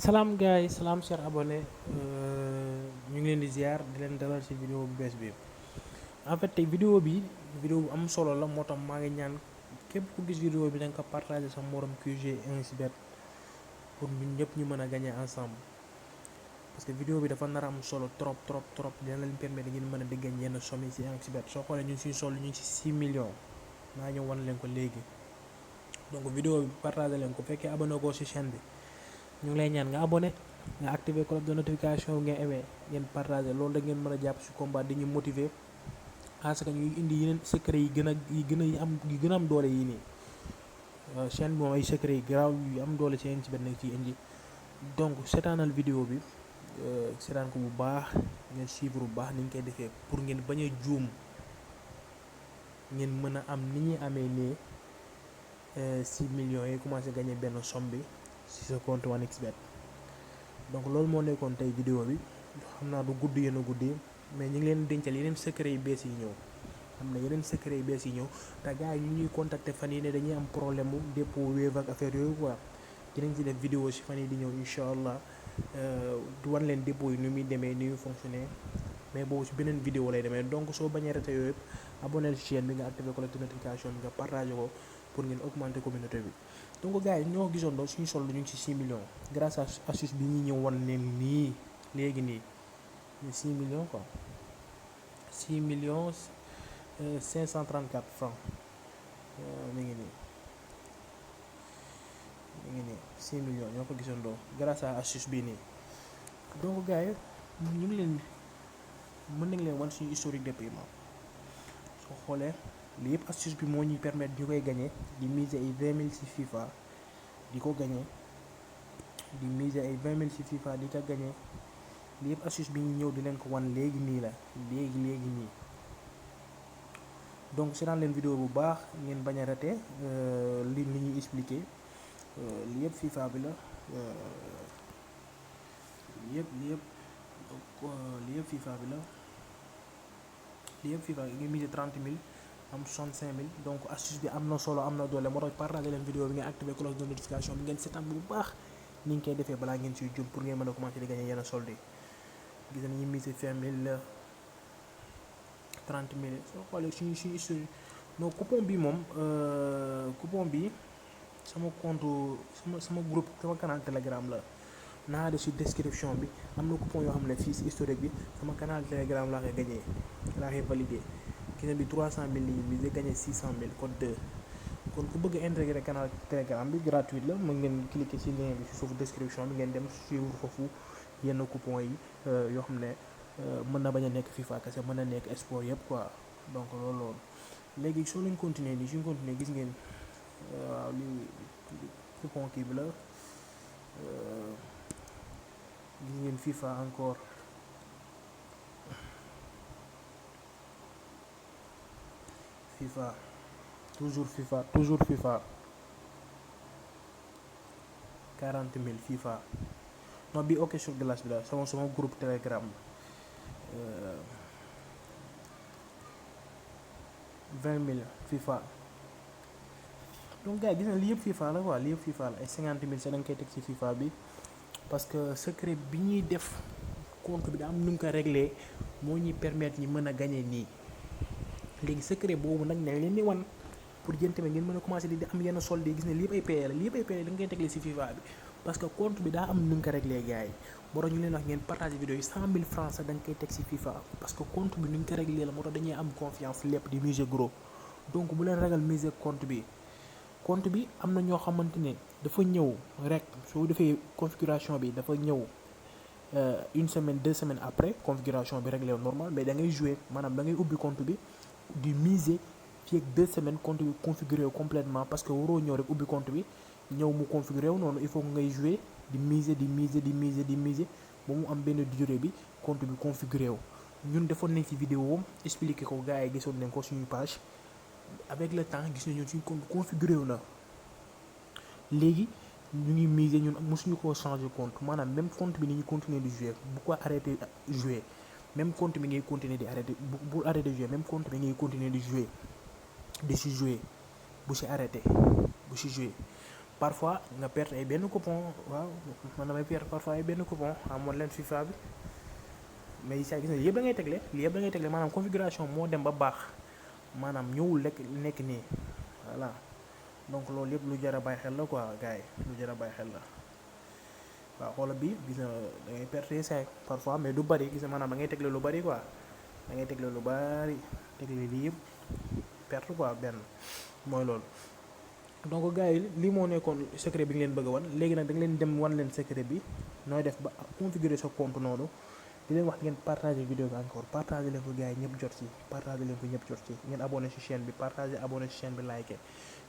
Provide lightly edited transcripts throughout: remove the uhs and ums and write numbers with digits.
salaam gars yi salaam cher abonné ñu ngi leen di ziar di leen dalal ci vidéo bu bees bi en fait tey vidéo bu am solo la moo tax maa ngi ñaan képp ku gis vidéo bi da nga ko partager sa morom QG 1xBet pour ñun ñëpp ñu mën a gagner ensemble parce que vidéo bi dafa nar a am solo trop dina leen permettre ngeen mën a di gagner yenn somme yi ci 1xBet soo xoolee ñun suñu sol ñu ngi ci 6 millions maa ñëw wan leen ko léegi donc vidéo bi partager leen ko fekkee abonné ko ci chaîne bi. ñu ngi lay ñaan nga abonné nga activer cloche de notification ngeen aimé ngeen partagé loolu da ngeen mën a jàpp ci combat di ñu motiver parce que ñuy indi yeneen secret yi gën a am doole yi nii chaîne bi moom ay secret yi garaaw yu am doole ci ci benn ci indi donc seetaanal vidéo bi seetaan ko bu baax ngeen suivre bu baax ni ñu koy defee pour ngeen bañ a juum ngeen mën a am ni ñuy amee nii 6 millions yi commencé gagner benn somme bi ci sa compte 1xBet donc loolu moo nekkoon tey vidéo bi xam naa du gudd yenn guddi mais ñu ngi leen dencal yeneen secret yu bees yi ñëw am na yeneen secret yu bees yi ñëw te gars yi ñu ñuy contacter fan yi ne dañuy am problème mu dépôt Wave ak affaire yooyu quoi dinañ ci def vidéo ci fan yi di ñëw incha allah du wan leen dépôt yi nu muy demee ni muy fonctionner mais boobu ci beneen vidéo lay demee donc soo bañee rete yooyu yëpp abonné ci chaîne bi nga activé cloche de notification bi nga partagé ko pour ngeen augmenter communauté bi donc gars yi ñoo gisoon doon suñu solde ñu ngi ci 6 millions grâce à astuce bi ñuy ñëw wan leen nii léegi nii 6 millions quoi 6 millions 534 francs mi ngi nii 6 millions ñoo ko gisoon doon grâce à astuce bii nii donc gars yi ñu ngi leen mën nañ leen wan suñu historique de paiement soo xoolee li yëpp astuce bi moo ñuy permettre ñu koy gagner di miser ay 20 000 ci FIFA di ko gagner di miser ay 20 000 ci FIFA di ko gagner li yëpp astuce bi ñu ñëw di leen ko wan léegi nii la léegi nii donc seetaan leen vidéo bu baax ngeen bañ a rater li ñuy expliquer li yëpp FIFA bi la li yëpp FIFA bi la li yëpp FIFA nga miser 30 000 am 65 000 donc astuce bi am na solo am na doole moo tax partager leen vidéo bi ngeen activer cloche de notification bi ngeen seetaan bu baax ni ñu koy defee balaa ngeen siy jum pour ngeen mën a commencer di gagner yenn solde yi gis nañu miser 20 000 30 000 soo xoolee suñu historique non coupon bi moom coupon bi sama compte sama groupe sama canal Telegram la naa def ci description bi am na coupon yoo xam ne fii ci historique bi sama canal Telegram laa koy gagné laa koy validé gis bi 300 000 yi bi gagné 600 000 code 2 kon ku bëgg a intégrer canal Telegram bi gratuit la mën ngeen cliquer ci lien bi ci suufu description bi ngeen dem suivre foofu yenn coupon yi yoo xam ne mën na bañ a nekk FIFA kese mën na nekk sport yëpp quoi donc loolu léegi soo leen continuer nii suñu continuer gis ngeen waaw li coupon kii bi la gis ngeen FIFA encore FIFA toujours FIFA 40 000 FIFA non bi ok sur glace bi la sama groupe Telegram 20 000 FIFA donc gars yi gis na li yëpp FIFA la quoi li yëpp FIFA la ay 50 000 sax da nga koy teg ci FIFA bi parce que secret bi ñuy def compte bi da am nu mu ko réglé moo ñuy permettre ñi mën a gagner nii léegi secret boobu nag ne leen ni wan pour yéen tamit ngeen mën a commencer di am yenn solde yi gis ne lii yëpp ay paye la lii yëpp ay paye da nga koy tegle ci FIFA bi parce que compte bi daa am nu mu ko réglé gars yi moo tax ñu leen wax ngeen partager vidéo yi 100 000 francs sax da nga koy teg ci FIFA parce que compte bi nu ñu ko réglé la moo tax dañuy am confiance lépp di miser gros donc bu leen ragal miser compte bi am na ñoo xamante ne dafa ñëw rek soo defee configuration bi dafa ñëw une semaine 2 semaines après configuration bi réglé normal mais da ngay jouer maanaam da ngay ubbi compte bi di miser fii ak 2 semaines compte bi configuré wu complètement parce que waroo ñëw rek ubbi compte bi ñëw mu configuré wu noonu il faut que ngay jouer di miser ba mu am benn durée bi compte bi configuré wu ñun defoon nañ ci vidéo expliqué ko gars yi gisoon nañ ko suñu page avec le temps gis nañu suñu compte configuré wu na léegi ñu ngi miser ñun mosuñu koo changer compte maanaam même compte bi ni ñu continuer di jouer bu ko arrêté jouer même compte bi ngay continuer di arrêté bu arrêté jouer même compte bi ngay continuer di jouer bu ci arrêté bu ci jouer parfois nga perte ay benn coupon. Waaw man damay perte parfois ay benn coupon amoon leen FIFA bi mais saa gis na yëpp da ngay tegle lii yëpp da ngay tegle maanaam configuration moo dem ba baax maanaam ñëwul lekk nekk nii voilà. Donc loolu yëpp lu jar a bàyyi xel la quoi gars yi lu jar a bàyyi xel la. waaw xoola bi gis na da ngay perte say parfois mais du bari gis na maanaam da ngay tegle lu bari quoi da ngay tegle lu bari tegle lii yëpp perte quoi benn mooy loolu. Donc gars yi lii moo nekkoon secret bi nga leen bëgg a wan léegi nag da nga leen dem wan leen secret bi nooy def ba configurer sa compte noonu di leen wax ngeen partager vidéo bi encore partager leen ko gars yi ñëpp jot ci partager leen ko ñëpp jot ci ngeen abonné ci chaîne bi partager abonné ci chaîne bi liker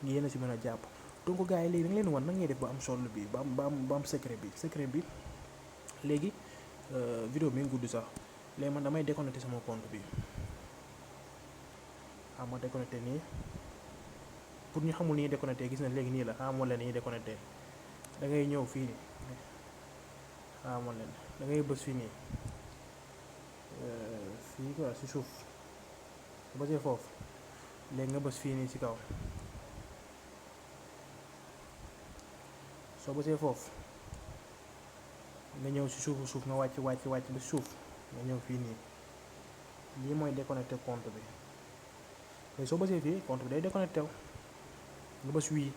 ngi yéen a ci mën a jàpp. Donc gars yi léegi da nga leen wan nan ngay def ba am solo bi ba am secret bi léegi vidéo bi nga gudd sax léegi man damay déconnecter sama compte bi ma déconnecter nii pour ñu xamul ni ñuy déconnecté gis na léegi nii la xamoon leen ni ñuy déconnecté da ngay ñëw fii nii xamoon leen da ngay bës fii nii fii quoi si suuf ba see foofu léegi nga bës fii nii ci kaw soo bësee foofu nga ñëw si suuf nga wàcc ba suuf nga ñëw fii nii lii mooy déconnecté compte bi léegi soo bësee fii compte bi day déconnecté wu nga bës wii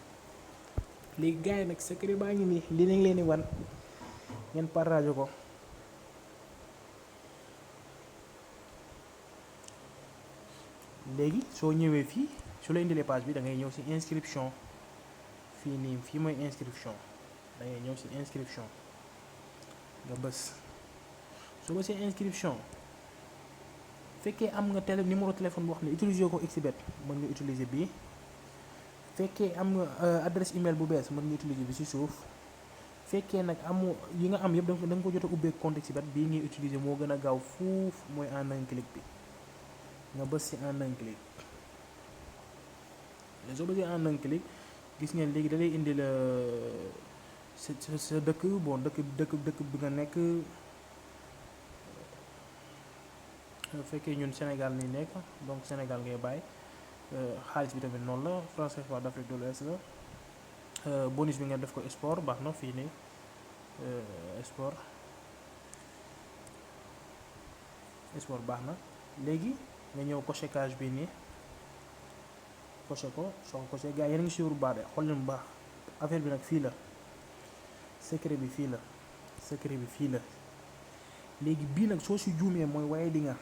léegi gars yi nag secret baa ngi nii li nañ leen di wan ngeen partage ko léegi soo ñëwee fii su la indilee page bi da ngay ñëw ci inscription fii nii fii mooy inscription da ngay ñëw ci inscription nga bës soo bësee inscription fekkee am nga numéro téléphone boo xam ne utiliser ko xbet mën nga utiliser bii fekkee am nga adresse email bu bees mën nga utiliser bi ci suuf fekkee nag amu yi nga am yëpp da nga ko jot a ubbee compte xbet bii ngay utiliser moo gën a gaaw fuuf mooy en un clic bi nga bës ci en un clic léegi soo bësee en un clic gis ngeen léegi da lay indi la sa dëkk bon dëkk bi nga nekk fekkee ñun Sénégal ni nekk donc Sénégal ngay bàyyi xaalis bi tamit noonu la franc CFA d'Afrique de l'Ouest la bonus bi nga def ko sport baax na fii nii sport baax na léegi nga ñëw coché case bi nii coché ko soo ko coché gars yéen a ngi suivre bu baax de xool leen bu baax affaire bi nag fii la secret bi fii la léegi bii nag soo si juumee mooy waaye di nga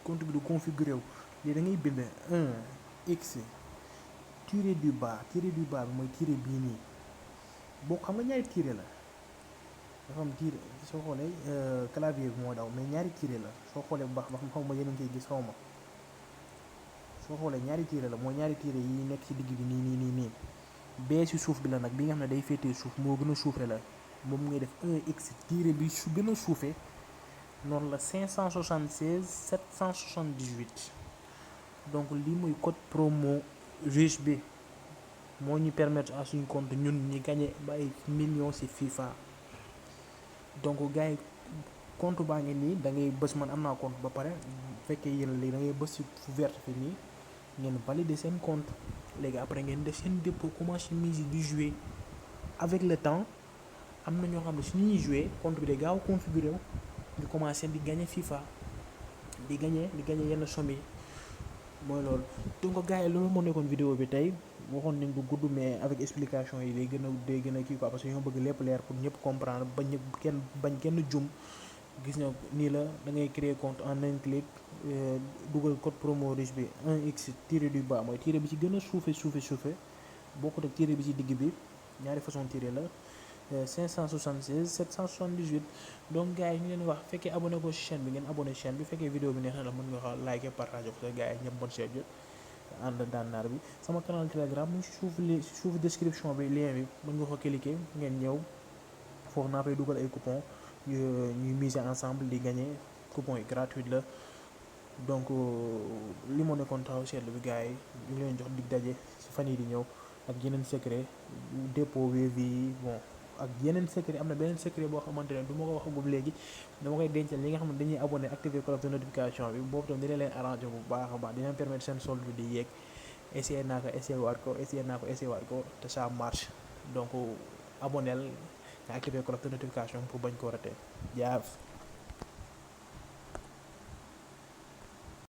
compte bi du configuré wu léegi da ngay bind 1x tiré du bas bi mooy tiré bii nii boo xam nga ñaari tiré la dafa am tiré soo xoolee clavier bi moo daw mais ñaari tiré la soo xoolee bu baax ba xam xaw ma yéen a ngi koy gis xaw ma soo xoolee ñaari tiré la mooy ñaari tiré yi nekk ci digg bi nii bee ci suuf bi la nag bi nga xam ne day féetee suuf moo gën a suufee la moom ngay def 1x tiré bi su gën a suufee noonu la 576 778 donc lii mooy code promo riche bi moo ñu permettre à suñu compte ñun ñi gagné ba ay millions ci FIFA. Donc gars yi compte baa ngi nii da ngay bës man am naa compte ba pare bu fekkee yéen léegi da ngay bës ci fu vert fi nii ngeen valider seen compte léegi après ngeen def seen dépôt commencé mise di jouer avec le temps am na ñoo xam ne su ñuy jouer compte bi day gaaw configuré wu ñu commencé di gagné FIFA di gagné yenn somme yi mooy loolu. Donc gars yi loolu moo nekkoon vidéo bi tey waxoon nañ du gudd mais avec explication yi day gën a kii quoi parce que ñoo bëgg lépp leer pour ñëpp comprendre bañ kenn jum. Gis nga nii la da ngay créer compte en un clic dugal code promo riche bi 1x tiré du bas mooy tiré bi ci gën a suufe bokkut ak tiré bi ci digg bi ñaari façon tiré la 576 778. Donc gars yi ñu leen wax fekkee abonné ko ci chaîne bi ngeen abonné chaîne bi fekkee vidéo bi neex na la mën nga ko like partage ko te gars yi ñëpp mën see jot ànd dànnaar bi sama canal Telegram mu ngi ci suuf description bi lien bi mën nga ko cliquer ngeen ñëw foofu naa fay dugal ay coupon ñuy miser ensemble di gagner coupon yi gratuit la. Donc li moo nekkoon taxaw seetlu bi gars yi ñu leen jox dig daje ci fan yi di ñëw ak yeneen secret dépôt Wave yi bon ak yeneen secret am na beneen secret boo xamante ne du ma ko waxagum léegi dama koy dencal ñi nga xam ne dañuy abonné activer cloche de notification bi boobu tam dina leen arranger bu baax a baax dina permettre seen solde bi di yéeg essayé naa ko te ça marche. donc abonneel nga activer cloche de notification pour bañ koo rater jaaf